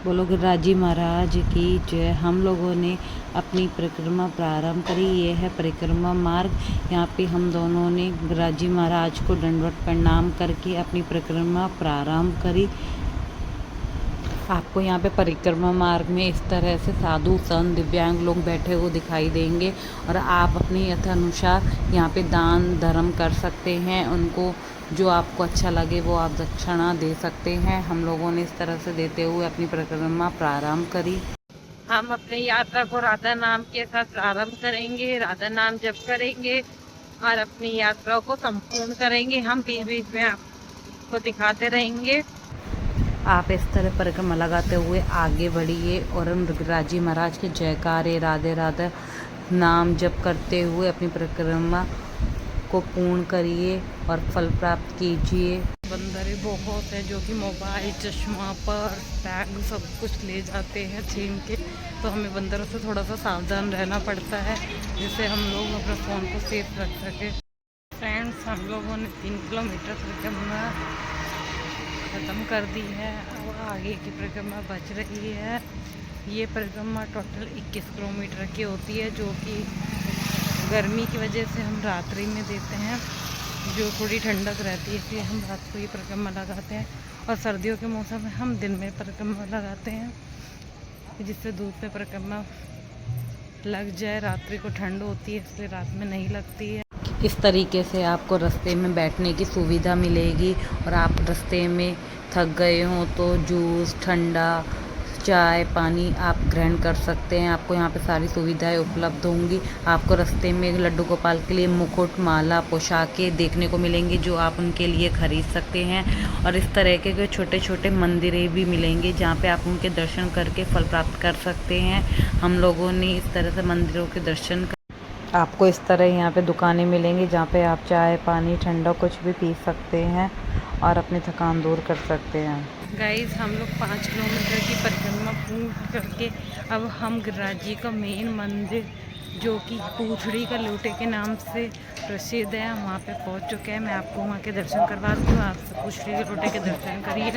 बोलो गिरिराज जी महाराज की जय। हम लोगों ने अपनी परिक्रमा प्रारंभ करी। ये है परिक्रमा मार्ग। यहाँ पे हम दोनों ने गिरिराज जी महाराज को दंडवत प्रणाम करके अपनी परिक्रमा प्रारंभ करी। आपको यहाँ पे परिक्रमा मार्ग में इस तरह से साधु संत दिव्यांग लोग बैठे हुए दिखाई देंगे और आप अपनी यथानुसार यहाँ पे दान धर्म कर सकते हैं। उनको जो आपको अच्छा लगे वो आप दक्षिणा दे सकते हैं। हम लोगों ने इस तरह से देते हुए अपनी परिक्रमा प्रारंभ करी। हम अपनी यात्रा को राधा नाम के साथ प्रारंभ करेंगे, राधा नाम जप करेंगे और अपनी यात्रा को संपूर्ण करेंगे। हम बीच बीच में आपको दिखाते रहेंगे। आप इस तरह परिक्रमा लगाते हुए आगे बढ़िए और हम गिरिराज जी महाराज के जयकारे राधे राधे नाम जप करते हुए अपनी परिक्रमा को पूर्ण करिए और फल प्राप्त कीजिए। बंदर बहुत है जो कि मोबाइल, चश्मा, पर्स, बैग सब कुछ ले जाते हैं छीन के, तो हमें बंदरों से थोड़ा सा सावधान रहना पड़ता है जिससे हम लोग अपने फ़ोन को सेफ रख सकें। फ्रेंड्स, हम लोगों ने 3 किलोमीटर परिक्रमा ख़त्म कर दी है। अब आगे की परिक्रमा बच रही है। ये परिक्रमा टोटल 21 किलोमीटर की होती है, जो कि गर्मी की वजह से हम रात्रि में देते हैं, जो थोड़ी ठंडक रहती है, इसलिए हम रात को ये परिक्रमा लगाते हैं। और सर्दियों के मौसम में हम दिन में परिक्रमा लगाते हैं, जिससे धूप में परिक्रमा लग जाए। रात्रि को ठंड होती है इसलिए रात में नहीं लगती है। इस तरीके से आपको रास्ते में बैठने की सुविधा मिलेगी और आप रास्ते में थक गए हों तो जूस, ठंडा, चाय, पानी आप ग्रहण कर सकते हैं। आपको यहाँ पे सारी सुविधाएं उपलब्ध होंगी। आपको रास्ते में लड्डू गोपाल के लिए मुकुट, माला, पोशाकें देखने को मिलेंगी जो आप उनके लिए खरीद सकते हैं। और इस तरह के छोटे छोटे मंदिरें भी मिलेंगे जहाँ पे आप उनके दर्शन करके फल प्राप्त कर सकते हैं। हम लोगों ने इस तरह से मंदिरों के दर्शन आपको इस तरह यहाँ पे दुकानें मिलेंगी जहाँ पे आप चाय, पानी, ठंडा कुछ भी पी सकते हैं और अपनी थकान दूर कर सकते हैं। गाइस, हम लोग 5 किलोमीटर की परिक्रमा पूर्ण करके अब हम गिरिराज जी का मेन मंदिर, जो कि पूछड़ी का लोटे के नाम से प्रसिद्ध है, वहाँ पे पहुँच चुके हैं। मैं आपको वहाँ के दर्शन करवा दूँ। आप पूछड़ी के लोटे के दर्शन करिए।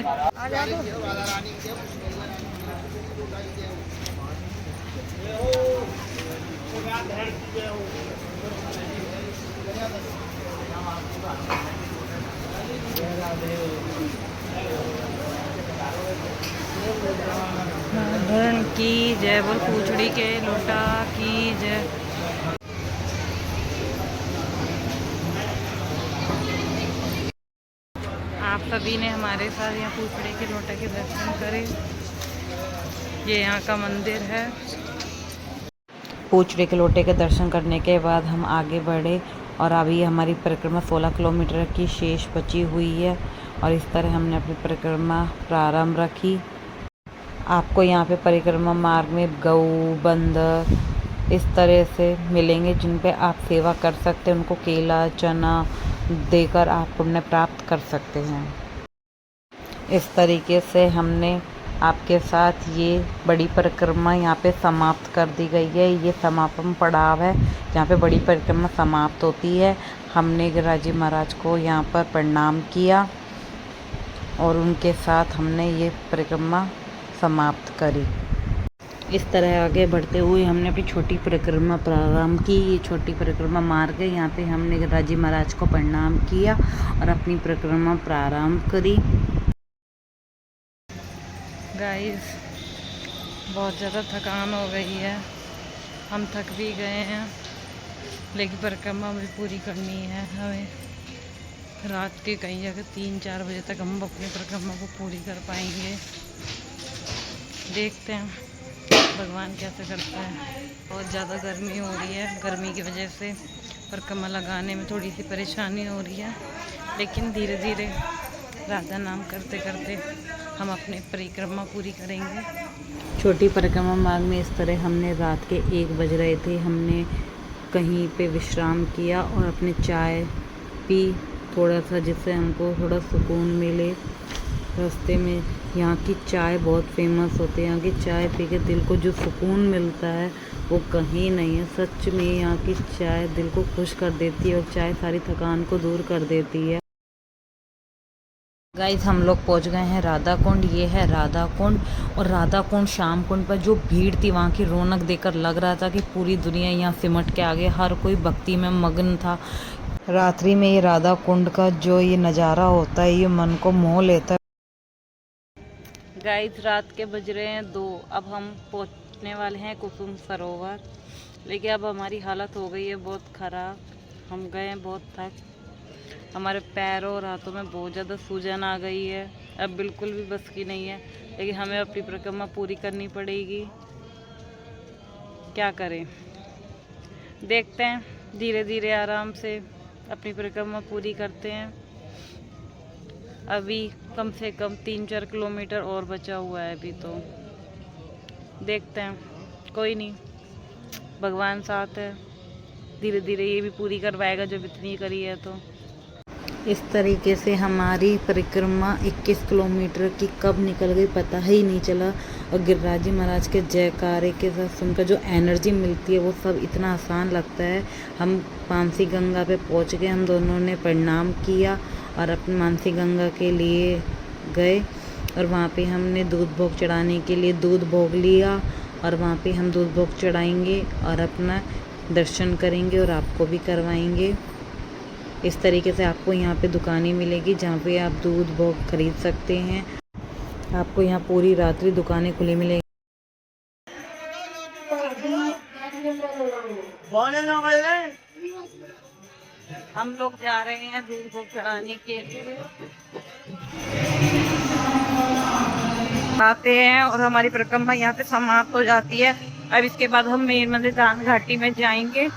धन की जय, बोल पूछड़ी के लोटा की जय। आप सभी ने हमारे साथ यहाँ पूछड़ी के लोटा के दर्शन करे। ये यहाँ का मंदिर है। पूछड़ी के लोटे के दर्शन करने के बाद हम आगे बढ़े और अभी हमारी परिक्रमा 16 किलोमीटर की शेष बची हुई है और इस तरह हमने अपनी परिक्रमा प्रारंभ रखी। आपको यहाँ पे परिक्रमा मार्ग में गऊ, बंदर इस तरह से मिलेंगे जिन पे आप सेवा कर सकते हैं। उनको केला, चना देकर आप पुण्य प्राप्त कर सकते हैं। इस तरीके से हमने आपके साथ ये बड़ी परिक्रमा यहाँ पे समाप्त कर दी गई है। ये समापन पड़ाव है जहाँ पे बड़ी परिक्रमा समाप्त होती है। हमने गिरिराज जी महाराज को यहाँ पर प्रणाम किया और उनके साथ हमने ये परिक्रमा समाप्त करी। इस तरह आगे बढ़ते हुए हमने अपनी छोटी परिक्रमा प्रारंभ की। ये छोटी परिक्रमा मार्ग है। यहाँ पे हमने गिरिराज जी महाराज को प्रणाम किया और अपनी परिक्रमा प्रारंभ करी। गाइस, बहुत ज़्यादा थकान हो गई है, हम थक भी गए हैं, लेकिन परिक्रमा भी पूरी करनी है हमें। रात के कहीं जगह 3-4 बजे तक हम अपनी परिक्रमा को पूरी कर पाएंगे। देखते हैं भगवान कैसे करता है। बहुत ज़्यादा गर्मी हो रही है, गर्मी की वजह से परिक्रमा लगाने में थोड़ी सी परेशानी हो रही है, लेकिन धीरे धीरे राधा नाम करते करते हम अपनी परिक्रमा पूरी करेंगे। छोटी परिक्रमा मार्ग में इस तरह हमने रात के 1 बज रहे थे, हमने कहीं पे विश्राम किया और अपने चाय पी थोड़ा सा, जिससे हमको थोड़ा सुकून मिले। रास्ते में यहाँ की चाय बहुत फेमस होती है। यहाँ की चाय पी के दिल को जो सुकून मिलता है वो कहीं नहीं है। सच में यहाँ की चाय दिल को खुश कर देती है और चाय सारी थकान को दूर कर देती है। गाइस हम लोग पहुंच गए हैं राधा कुंड। ये है राधा कुंड। और राधा कुंड शाम कुंड पर जो भीड़ थी, वहाँ की रौनक देखकर लग रहा था कि पूरी दुनिया यहाँ सिमट के आ गई। हर कोई भक्ति में मग्न था। रात्रि में ये राधा कुंड का जो ये नज़ारा होता है, ये मन को मोह लेता है। गाइस रात के बज रहे हैं 2। अब हम पहुंचने वाले हैं कुसुम सरोवर। लेकिन अब हमारी हालत हो गई है बहुत ख़राब। हम गए हैं बहुत थक। हमारे पैरों और हाथों में बहुत ज़्यादा सूजन आ गई है। अब बिल्कुल भी बस की नहीं है। लेकिन हमें अपनी परिक्रमा पूरी करनी पड़ेगी। क्या करें, देखते हैं, धीरे धीरे आराम से अपनी परिक्रमा पूरी करते हैं। अभी कम से कम 3-4 किलोमीटर और बचा हुआ है। अभी तो देखते हैं, कोई नहीं, भगवान साथ है। धीरे धीरे ये भी पूरी करवाएगा जब इतनी करी है तो। इस तरीके से हमारी परिक्रमा 21 किलोमीटर की कब निकल गई पता ही नहीं चला। और गिरिराज जी महाराज के जयकारे के साथ सुनकर जो एनर्जी मिलती है वो सब इतना आसान लगता है। हम मानसी गंगा पे पहुंच गए। हम दोनों ने प्रणाम किया और अपनी मानसी गंगा के लिए गए। और वहाँ पे हमने दूध भोग चढ़ाने के लिए दूध भोग लिया। और वहाँ पे हम दूध भोग चढ़ाएंगे और अपना दर्शन करेंगे और आपको भी करवाएंगे। इस तरीके से आपको यहाँ पे दुकानें मिलेगी जहाँ पे आप दूध भोग खरीद सकते हैं। आपको यहाँ पूरी रात्रि दुकानें खुली मिलेगी। हम लोग जा रहे हैं दूध भोग चढ़ाने के लिए। आते हैं और हमारी परिक्रमा यहाँ पे समाप्त हो जाती है। अब इसके बाद हम मेन मंदिर दान घाटी में जाएंगे।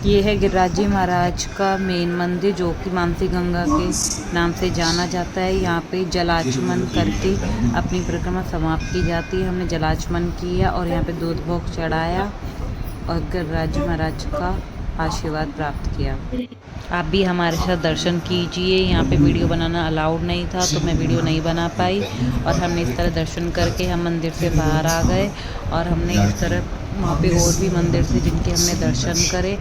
ये है गिरिराज जी महाराज का मेन मंदिर, जो कि मानसी गंगा के नाम से जाना जाता है। यहाँ पे जलाचमन करके अपनी परिक्रमा समाप्त की जाती है। हमने जलाचमन किया और यहाँ पे दूध भोग चढ़ाया और गिरिराज जी महाराज का आशीर्वाद प्राप्त किया। आप भी हमारे साथ दर्शन कीजिए। यहाँ पे वीडियो बनाना अलाउड नहीं था तो मैं वीडियो नहीं बना पाई। और हमने इस तरह दर्शन करके हम मंदिर से बाहर आ गए। और हमने इस तरह वहाँ पे और भी मंदिर थे जिनके हमने दर्शन करे।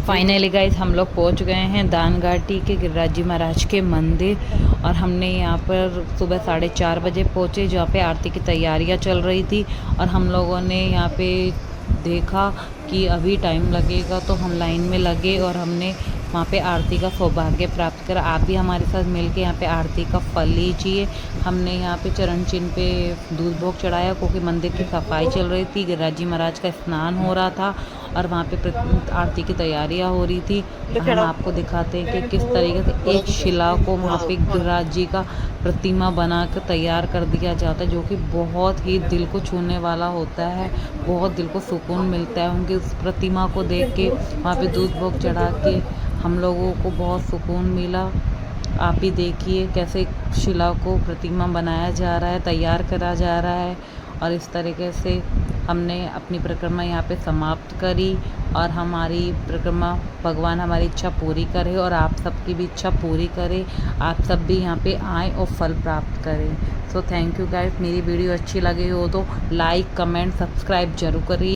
फाइनली गाइस हम लोग पहुँच गए हैं दान घाटी के गिरिराज जी महाराज के मंदिर। और हमने यहाँ पर सुबह 4:30 बजे पहुँचे, जहाँ पे आरती की तैयारियाँ चल रही थी। और हम लोगों ने यहाँ पे देखा कि अभी टाइम लगेगा तो हम लाइन में लगे और हमने वहाँ पे आरती का सौभाग्य प्राप्त करा। आप भी हमारे साथ मिलके यहाँ पे आरती का फल लीजिए। हमने यहाँ पे चरण चिन्ह पे दूध भोग चढ़ाया क्योंकि मंदिर की सफाई चल रही थी। गिरिराज जी महाराज का स्नान हो रहा था और वहाँ पे आरती की तैयारियाँ हो रही थी। हम आपको दिखाते हैं कि किस तरीके से एक शिला को वहाँ पे गिरिराज जी का प्रतिमा बना कर तैयार कर दिया जाता है, जो कि बहुत ही दिल को छूने वाला होता है। बहुत दिल को सुकून मिलता है उनकी उस प्रतिमा को देख के। वहाँ पे दूध भोग चढ़ा के हम लोगों को बहुत सुकून मिला। आप भी देखिए कैसे शिला को प्रतिमा बनाया जा रहा है, तैयार करा जा रहा है। और इस तरीके से हमने अपनी परिक्रमा यहाँ पे समाप्त करी। और हमारी परिक्रमा भगवान हमारी इच्छा पूरी करे और आप सबकी भी इच्छा पूरी करे। आप सब भी यहाँ पे आएँ और फल प्राप्त करें। So thank you guys. मेरी वीडियो अच्छी लगी हो तो लाइक, कमेंट, सब्सक्राइब जरूर करिए।